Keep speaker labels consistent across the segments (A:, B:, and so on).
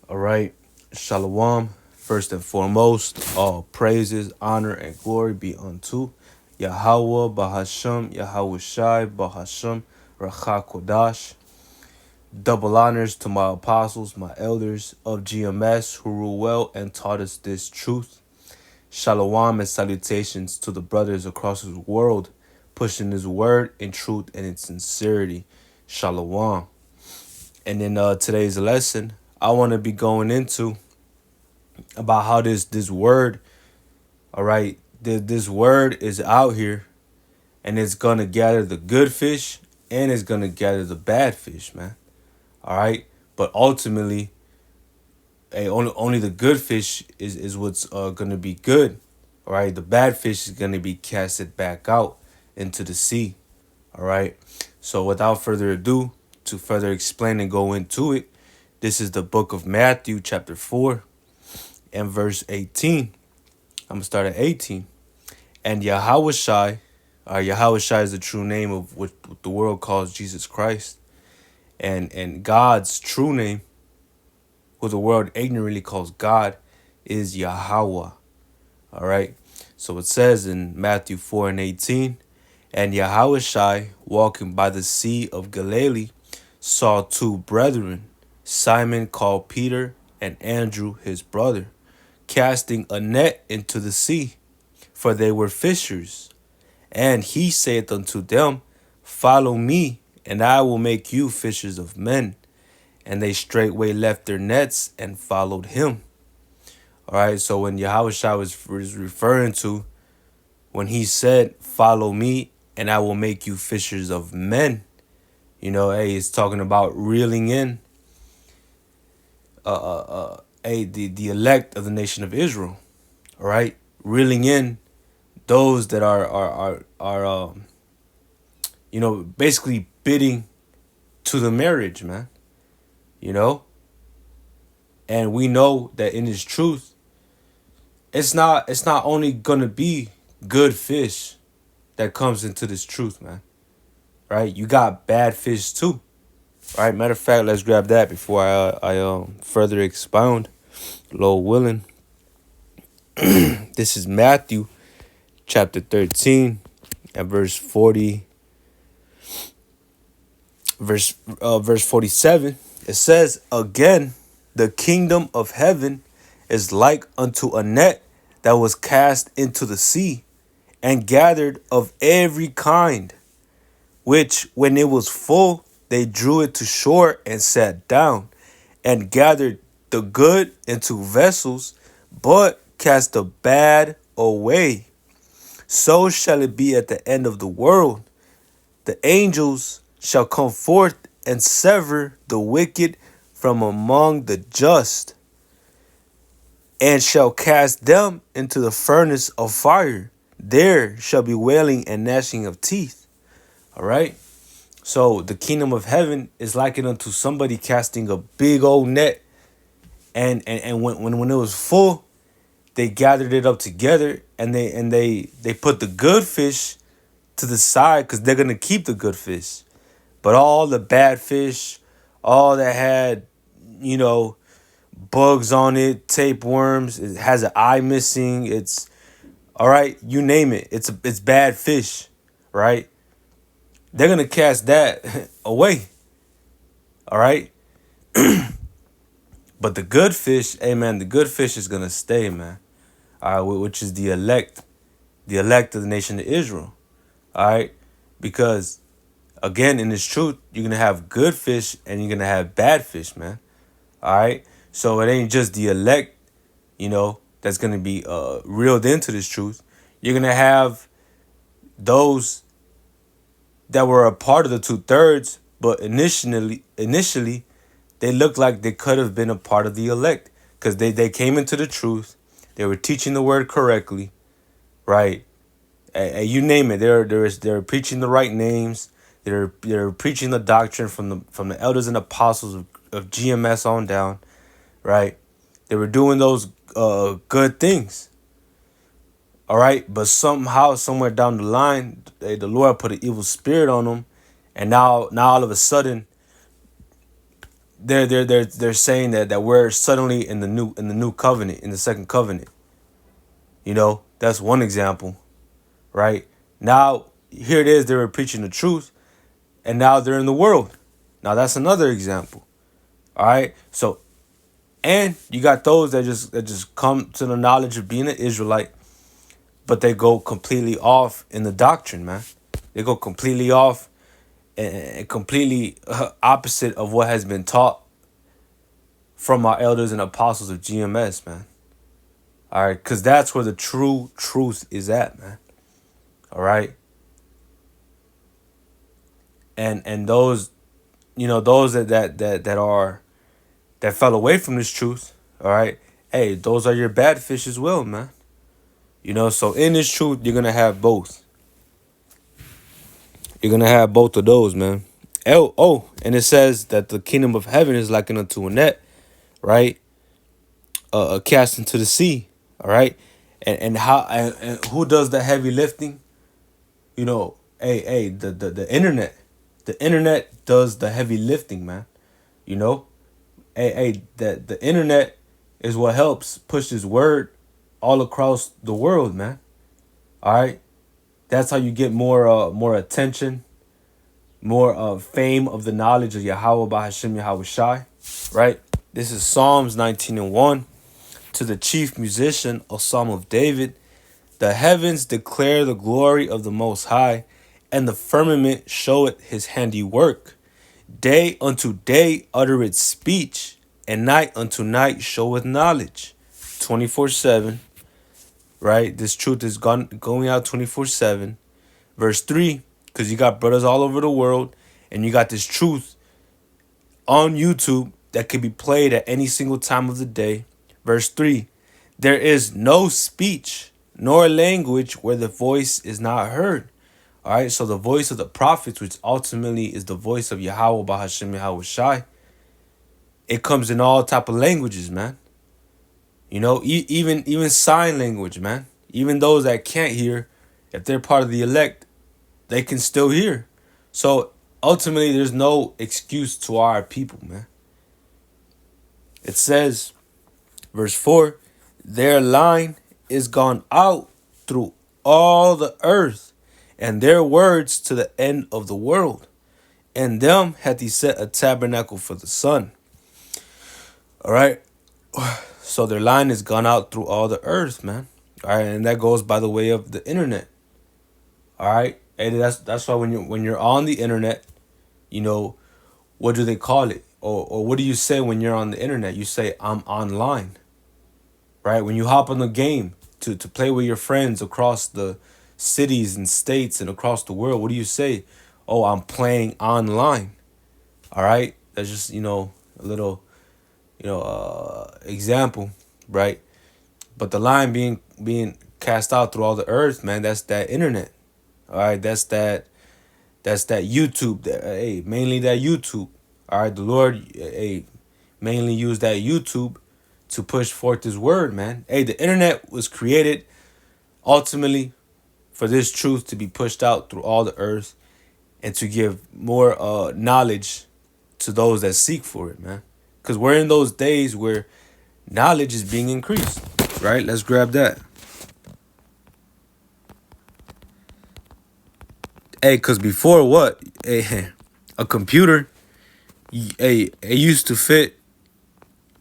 A: All right. Shalom. First and foremost, all praises, honor, and glory be unto Yahweh Bahasham, Yahweh Shai Bahasham, Racha Kodash. Double honors to my apostles, my elders of GMS who rule well and taught us this truth. Shalom and salutations to the brothers across the world, pushing his word in truth and in sincerity. Shalom. And in today's lesson, I want to be going into about how this word, all right, this word is out here and it's gonna gather the good fish and it's gonna gather the bad fish, man. All right, but ultimately, only the good fish is what's gonna be good. All right, the bad fish is gonna be casted back out into the sea. All right, so without further ado, to further explain and go into it, this is the book of Matthew, chapter 4 and verse 18. I'm gonna start at 18. And Yahweh Shai, Yahweh Shai is the true name of what the world calls Jesus Christ. And God's true name, who the world ignorantly calls God, is Yahweh. All right. So it says in Matthew 4 and 18, and Yahweh Shai, walking by the sea of Galilee, saw two brethren, Simon called Peter and Andrew his brother, casting a net into the sea, for they were fishers. And he saith unto them, follow me, and I will make you fishers of men. And they straightway left their nets and followed him. All right, so when Yahushua was referring to, when he said, follow me, and I will make you fishers of men, hey, it's talking about reeling in the elect of the nation of Israel. All right, reeling in those that are basically bidding to the marriage, man. And we know that in his truth, it's not only gonna be good fish that comes into this truth, man. Right? You got bad fish too. Right? Matter of fact, let's grab that before I further expound. Lord willing. This is Matthew chapter 13 and verse 40. Verse 47. It says, again, the kingdom of heaven is like unto a net that was cast into the sea and gathered of every kind, which when it was full, they drew it to shore and sat down and gathered the good into vessels, but cast the bad away. So shall it be at the end of the world. The angels shall come forth and sever the wicked from among the just, and shall cast them into the furnace of fire. There shall be wailing and gnashing of teeth. All right. So the kingdom of heaven is likened unto somebody casting a big old net, and when it was full, they gathered it up together, and they put the good fish to the side because they're gonna keep the good fish. But all the bad fish, all that had, bugs on it, tapeworms, it has an eye missing, it's all right, you name it. It's bad fish, right? They're gonna cast that away. All right. But the good fish, hey man, the good fish is gonna stay, man. All right, which is the elect of the nation of Israel. All right, because again, in this truth, you're gonna have good fish and you're gonna have bad fish, man. All right, so it ain't just the elect, that's gonna be reeled into this truth. You're gonna have those that were a part of the 2/3, but initially they looked like they could have been a part of the elect because they came into the truth. They were teaching the word correctly, right? You name it. They're preaching the right names. They're preaching the doctrine from the elders and apostles of GMS on down, right? They were doing those good things. All right, but somehow, somewhere down the line, the Lord put an evil spirit on them, and now all of a sudden, they're saying that we're suddenly in the new covenant, in the second covenant. You know, that's one example, right? Now here it is, they were preaching the truth, and now they're in the world. Now that's another example. All right. So, and you got those that just come to the knowledge of being an Israelite, but they go completely off in the doctrine, man. They go completely off and completely opposite of what has been taught from our elders and apostles of GMS, man. All right, because that's where the true truth is at, man. All right. And those, those that fell away from this truth, all right, hey, those are your bad fish as well, man. So in this truth, you're gonna have both. You're gonna have both of those, man. And it says that the kingdom of heaven is likened unto a net, right? Cast into the sea, all right. And who does the heavy lifting? The internet. The internet does the heavy lifting, man. You know, the internet is what helps push this word all across the world, man. All right, that's how you get more attention, more fame of the knowledge of Yahweh by Hashem Yahweh Shai, right? This is Psalms 19:1. To the chief musician, a psalm of David. The heavens declare the glory of the Most High, and the firmament showeth his handiwork. Day unto day uttereth speech, and night unto night showeth knowledge. 24/7, right? This truth is going out 24/7. Verse 3, because you got brothers all over the world, and you got this truth on YouTube that can be played at any single time of the day. Verse 3, there is no speech nor language where the voice is not heard. All right, so the voice of the prophets, which ultimately is the voice of Yahweh by Hashem Yahweh Shai, it comes in all type of languages, man. Even sign language, man. Even those that can't hear, if they're part of the elect, they can still hear. So ultimately, there's no excuse to our people, man. It says, verse 4, their line is gone out through all the earth, and their words to the end of the world. And them hath he set a tabernacle for the sun. All right. So their line is gone out through all the earth, man. All right, and that goes by the way of the internet. All right. And that's why when you're on the internet, what do they call it? Or what do you say when you're on the internet? You say, I'm online. Right? When you hop on the game to play with your friends across the cities and states and across the world, what do you say? Oh, I'm playing online. All right? That's just, a little, example, right? But the line being cast out through all the earth, man, that's that internet. All right? That's that YouTube. Mainly that YouTube. All right? The Lord, mainly used that YouTube to push forth his word, man. The internet was created ultimately for this truth to be pushed out through all the earth and to give more knowledge to those that seek for it, man. Because we're in those days where knowledge is being increased, right? Let's grab that. Because before what? A computer, it used to fit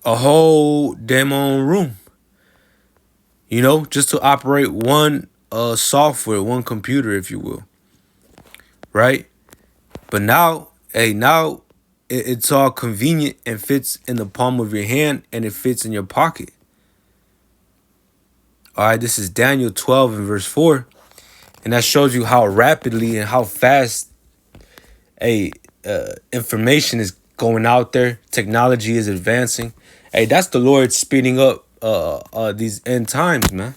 A: a whole damn own room, just to operate one software, one computer, if you will, right? But now it's all convenient and fits in the palm of your hand, and it fits in your pocket. All right, this is Daniel 12 and verse 4, and that shows you how rapidly and how fast information is going out there. Technology is advancing. That's the Lord speeding up these end times, man.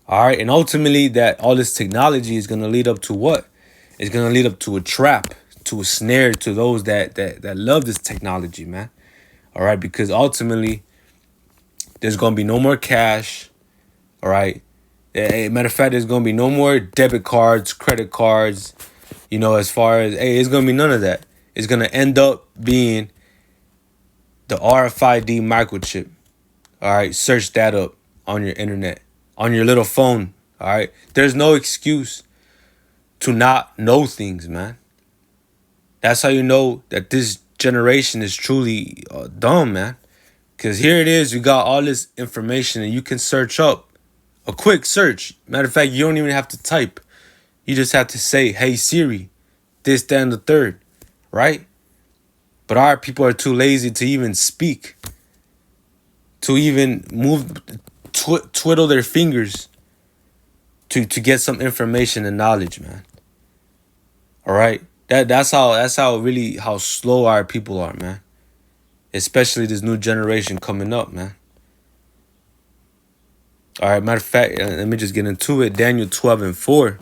A: All right, and ultimately that all this technology is going to lead up to what? It's going to lead up to a trap, to a snare to those that love this technology, man. All right, because ultimately there's going to be no more cash. All right. Matter of fact, there's going to be no more debit cards, credit cards, as far as, it's going to be none of that. It's going to end up being The RFID microchip. All right, search that up on your internet, on your little phone. All right, there's no excuse to not know things, man. That's how you know that this generation is truly dumb, man. Because here it is, you got all this information and you can search up a quick search. Matter of fact, you don't even have to type. You just have to say, hey, Siri, this, that, and the third, right? But our people are too lazy to even speak, to even twiddle their fingers to get some information and knowledge, man. All right? That's how slow our people are, man. Especially this new generation coming up, man. All right, matter of fact, let me just get into it. Daniel 12:4.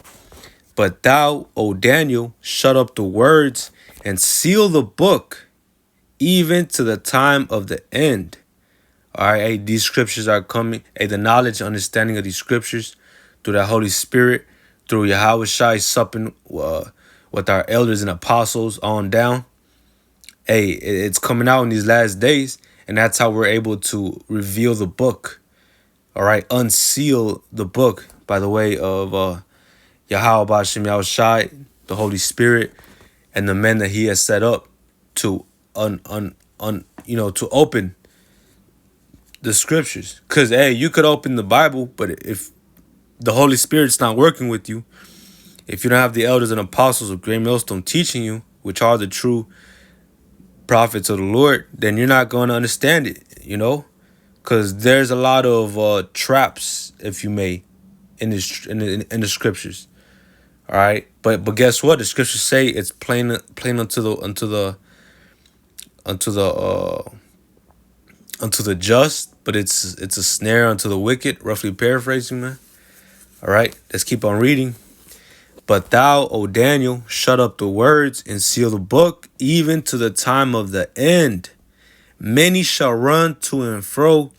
A: But thou, O Daniel, shut up the words and seal the book, even to the time of the end. All right, hey, these scriptures are coming. Hey, the knowledge, understanding of these scriptures through the Holy Spirit, through Yahweh Shai supping with our elders and apostles on down. Hey, it's coming out in these last days, and that's how we're able to reveal the book. All right, unseal the book by the way of Yahweh B'Shem Yahushai, the Holy Spirit, and the men that He has set up to to open the scriptures. Cause hey, you could open the Bible, but if the Holy Spirit's not working with you, if you don't have the elders and apostles of Great Millstone teaching you, which are the true prophets of the Lord, then you're not going to understand it. Because there's a lot of traps, if you may, in the scriptures. All right, but guess what? The scriptures say it's plain unto the just, but it's a snare unto the wicked. Roughly paraphrasing, man. All right, let's keep on reading. But thou, O Daniel, shut up the words and seal the book, even to the time of the end. Many shall run to and fro,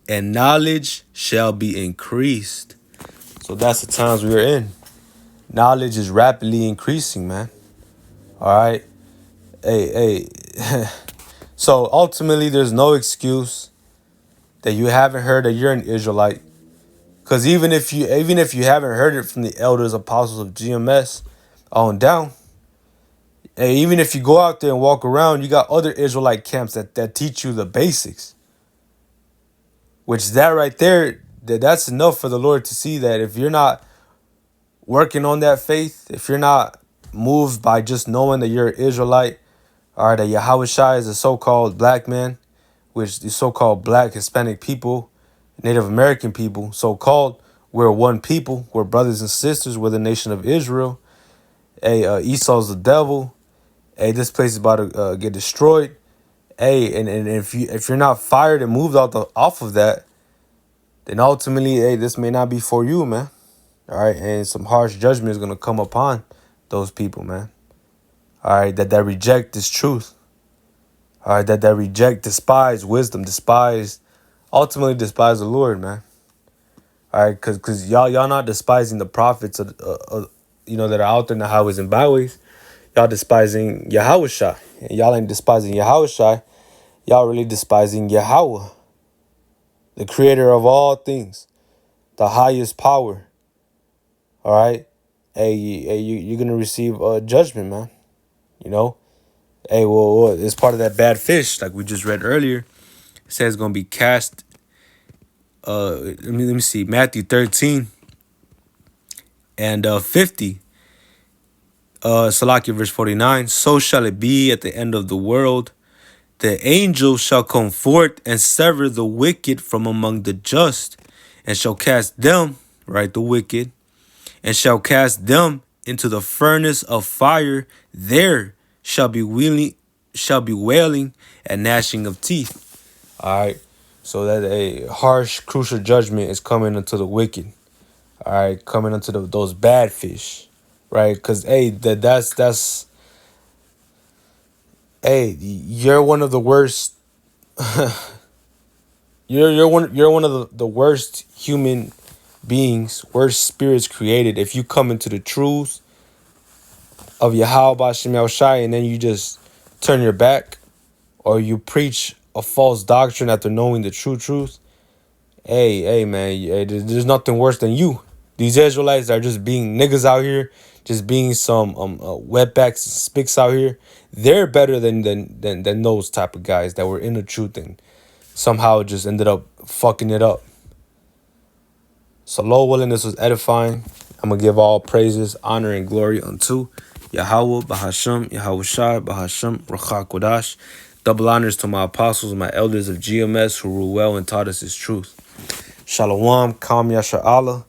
A: and knowledge shall be increased. So that's the times we are in. Knowledge is rapidly increasing, man. All right. Hey. So ultimately, there's no excuse that you haven't heard that you're an Israelite. Because even if you haven't heard it from the elders, apostles of GMS on down, hey, even if you go out there and walk around, you got other Israelite camps that teach you the basics. Which that right there, that's enough for the Lord to see that if you're not working on that faith, if you're not moved by just knowing that you're an Israelite, or that Yahweh Shai is a so-called black man, which the so-called black Hispanic people, Native American people, so-called, we're one people, we're brothers and sisters, we're the nation of Israel. Hey, Esau's the devil. Hey, this place is about to get destroyed. Hey, and if you're not fired and moved off of that, then ultimately, hey, this may not be for you, man. All right, and some harsh judgment is gonna come upon those people, man. All right, that reject this truth. All right, that reject, despise wisdom, ultimately despise the Lord, man. All right, because y'all not despising the prophets that are out there in the highways and byways. Y'all despising Yahweh Shai. And y'all ain't despising Yahweh Shai. Y'all really despising Yahweh, the creator of all things, the highest power. All right? Hey, you're going to receive judgment, man. Hey, well, it's part of that bad fish, like we just read earlier. It says it's going to be cast. Let me see. Matthew 13 and 50. Salakia verse 49. So shall it be at the end of the world. The angel shall come forth and sever the wicked from among the just, and shall cast them, right, the wicked, and shall cast them into the furnace of fire. There shall be wailing and gnashing of teeth. All right. So that a harsh, crucial judgment is coming unto the wicked. All right, coming unto those bad fish, right? Because hey, that's hey, you're one of the worst. you're one of the worst human beings, worst spirits created. If you come into the truth of Yahweh B'Shem Yahushai and then you just turn your back, or you preach a false doctrine after knowing the true truth, hey man, hey, there's nothing worse than you. These Israelites are just being niggas out here, just being some wetbacks and spicks out here. They're better than those type of guys that were in the truth and somehow just ended up fucking it up. So Lord willing, this was edifying. I'm gonna give all praises, honor, and glory unto Yahweh, Bahashem, Yahweh Shai, Bahashem, Ruach Kodash. Double honors to my apostles, my elders of GMS who rule well and taught us his truth. Shalom, Kam Yasha Allah.